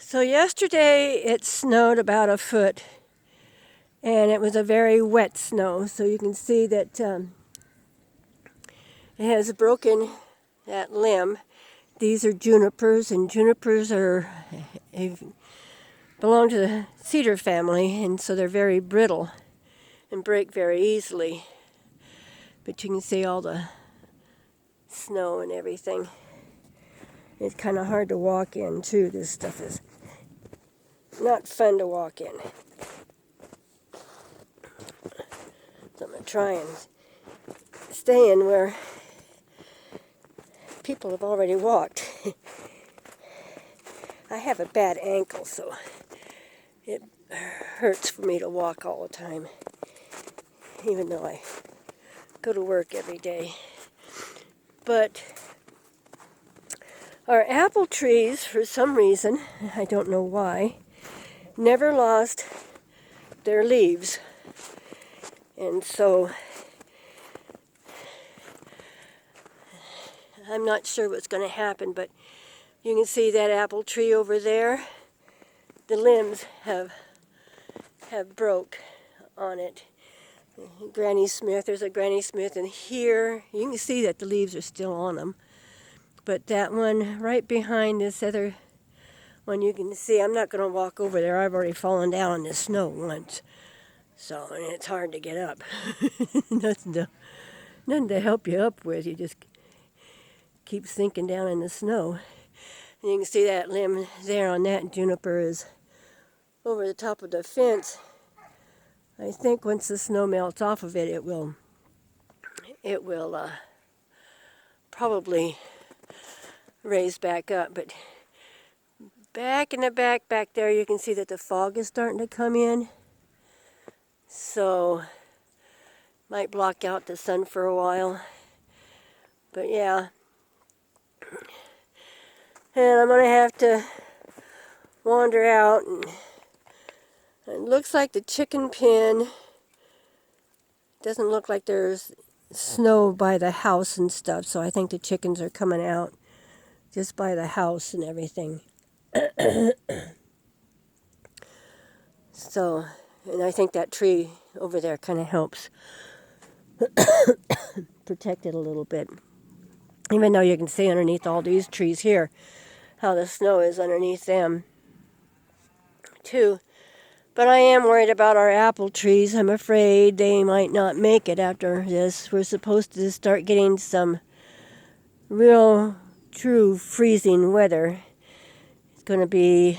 So yesterday it snowed about a foot, and it was a very wet snow. So you can see that it has broken that limb. These are junipers, and junipers belong to the cedar family, and so they're very brittle and break very easily. But you can see all the snow and everything. It's kind of hard to walk in too. This stuff is not fun to walk in. So I'm going to try and stay in where people have already walked. I have a bad ankle, so it hurts for me to walk all the time, even though I go to work every day. But our apple trees, for some reason, I don't know why, never lost their leaves. And so I'm not sure what's going to happen, but you can see that apple tree over there. The limbs have broke on it. Granny Smith, there's a Granny Smith, and here you can see that the leaves are still on them. But that one right behind this other one, you can see, I'm not going to walk over there. I've already fallen down in the snow once. So, and it's hard to get up. nothing to help you up with. You just keep sinking down in the snow. And you can see that limb there on that juniper is over the top of the fence. I think once the snow melts off of it, it will probably raise back up. But back in the back there, you can see that the fog is starting to come in. So, might block out the sun for a while. But yeah. And I'm going to have to wander out. And it looks like the chicken pen doesn't look like there's snow by the house and stuff. So I think the chickens are coming out just by the house and everything. So, and I think that tree over there kind of helps protect it a little bit. Even though you can see underneath all these trees here how the snow is underneath them too. But I am worried about our apple trees. I'm afraid they might not make it after this. We're supposed to start getting some real, true freezing weather. It's going to be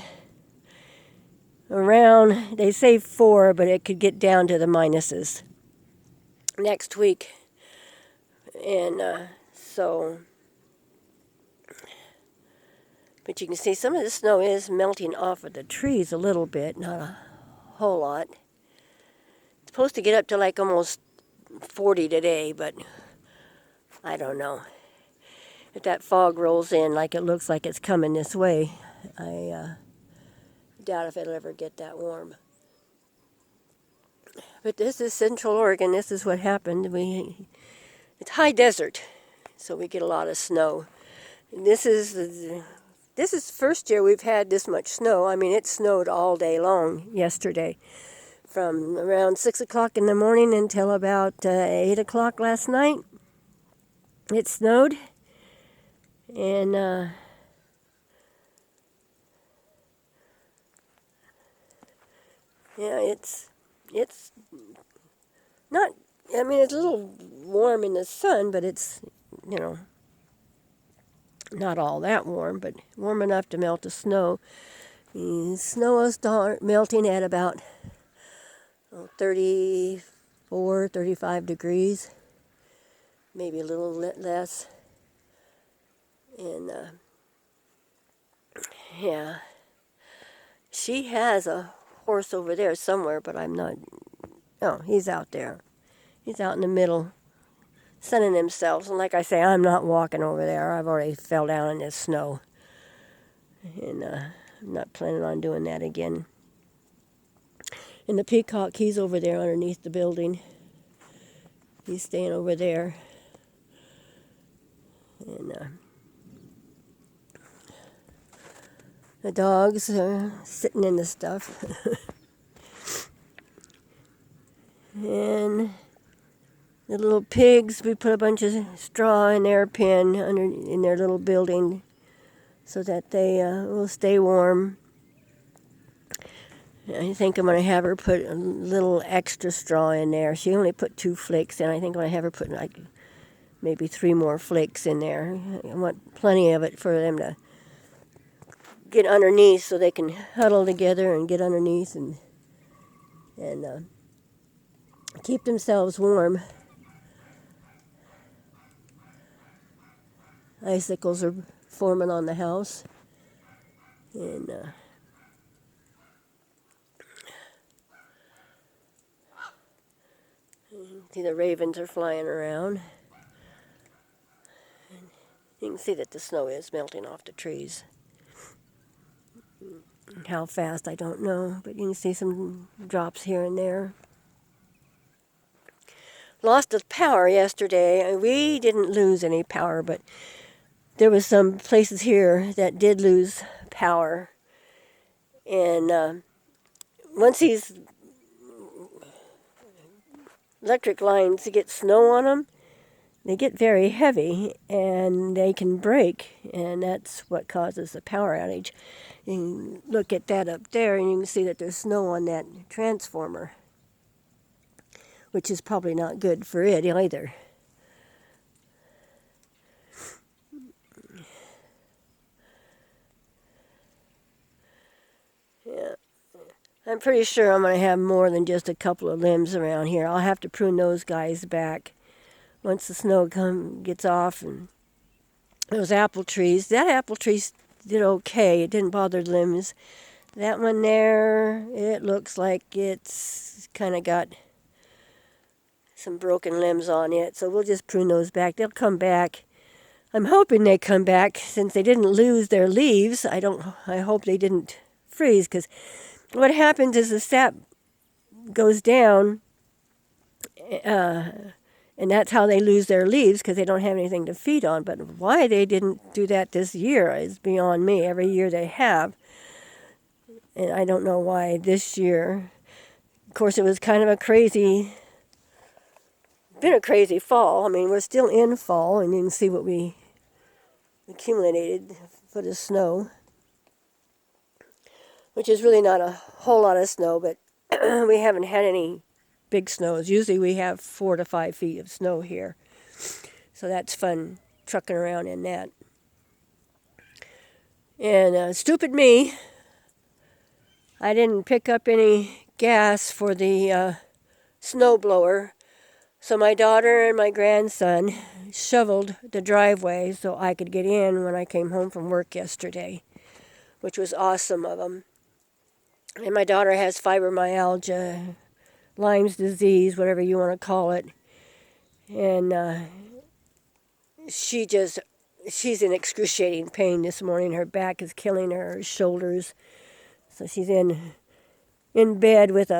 around, they say 4, but it could get down to the minuses next week. And but you can see some of the snow is melting off of the trees a little bit, not a whole lot. It's supposed to get up to like almost 40 today, but I don't know. If that fog rolls in like it looks like it's coming this way, I doubt if it'll ever get that warm. But this is Central Oregon. This is what happened. It's high desert, so we get a lot of snow. And this is the first year we've had this much snow. I mean, it snowed all day long yesterday, from around 6 o'clock in the morning until about 8 o'clock last night. It snowed, and yeah, it's not, I mean, it's a little warm in the sun, but it's, not all that warm, but warm enough to melt the snow. The snow will start melting at about 34, 35 degrees, maybe a little less. And yeah, she has a horse over there somewhere, but I'm not. Oh, he's out there. He's out in the middle, sunning himself. And like I say, I'm not walking over there. I've already fell down in this snow. And I'm not planning on doing that again. And the peacock, he's over there underneath the building. He's staying over there. And The dogs are sitting in the stuff. And the little pigs, we put a bunch of straw in their pen in their little building so that they will stay warm. I think I'm going to have her put a little extra straw in there. She only put 2 flakes in. I think I'm going to have her put like maybe 3 more flakes in there. I want plenty of it for them to get underneath so they can huddle together and get underneath and keep themselves warm. Icicles are forming on the house. And see the ravens are flying around. And you can see that the snow is melting off the trees. How fast, I don't know, but you can see some drops here and there. Lost the power yesterday. We didn't lose any power, but there was some places here that did lose power. And once these electric lines get snow on them, they get very heavy and they can break, and that's what causes the power outage. You can look at that up there and you can see that there's snow on that transformer, which is probably not good for it either. Yeah. I'm pretty sure I'm going to have more than just a couple of limbs around here. I'll have to prune those guys back once the snow gets off. And those apple trees, that apple tree did okay. It didn't bother the limbs. That one there, it looks like it's kind of got some broken limbs on it. So we'll just prune those back. They'll come back. I'm hoping they come back since they didn't lose their leaves. I hope they didn't freeze, because what happens is the sap goes down, and that's how they lose their leaves, because they don't have anything to feed on. But why they didn't do that this year is beyond me. Every year they have, and I don't know why this year. Of course, it was kind of been a crazy fall. I mean, we're still in fall, and you can see what we accumulated for the snow, which is really not a whole lot of snow, but we haven't had any big snows. Usually we have 4 to 5 feet of snow here. So that's fun trucking around in that. And stupid me, I didn't pick up any gas for the snow blower. So my daughter and my grandson shoveled the driveway so I could get in when I came home from work yesterday, which was awesome of them. And my daughter has fibromyalgia, Lyme's disease, whatever you want to call it. And she's in excruciating pain this morning. Her back is killing her, her shoulders. So she's in bed with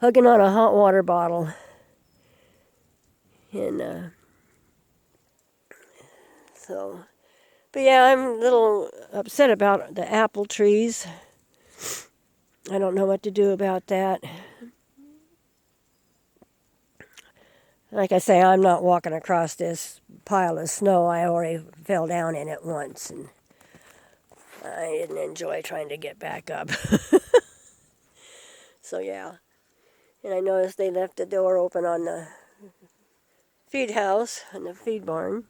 hugging on a hot water bottle. And but yeah, I'm a little upset about the apple trees. I don't know what to do about that. Like I say, I'm not walking across this pile of snow. I already fell down in it once, and I didn't enjoy trying to get back up. So yeah. And I noticed they left the door open on the feed house and the feed barn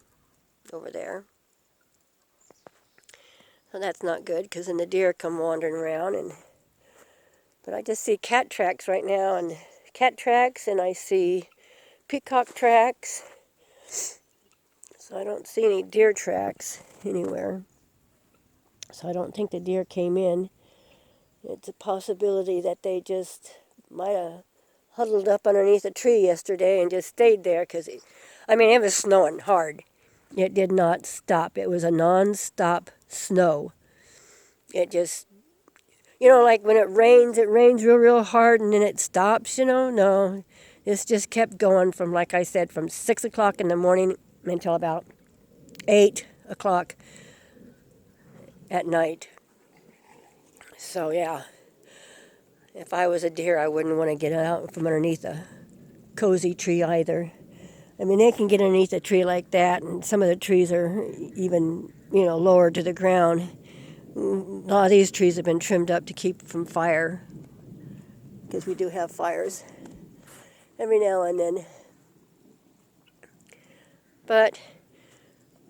over there. So that's not good, because then the deer come wandering around. But I just see cat tracks right now, and cat tracks, and I see peacock tracks. So I don't see any deer tracks anywhere. So I don't think the deer came in. It's a possibility that they just might have huddled up underneath a tree yesterday and just stayed there, because it was snowing hard. It did not stop. It was a non-stop snow. It just, like when it rains real hard and then it stops, No, this just kept going from, like I said, from 6 o'clock in the morning until about 8 o'clock at night. So yeah, if I was a deer, I wouldn't want to get out from underneath a cozy tree either. I mean, they can get underneath a tree like that, and some of the trees are even, lower to the ground. A lot of these trees have been trimmed up to keep from fire, because we do have fires every now and then. But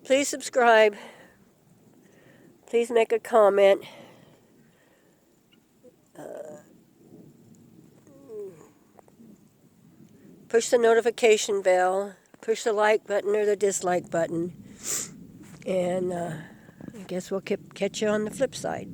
please subscribe. Please make a comment. Push the notification bell. Push the like button or the dislike button. And I guess we'll catch you on the flip side.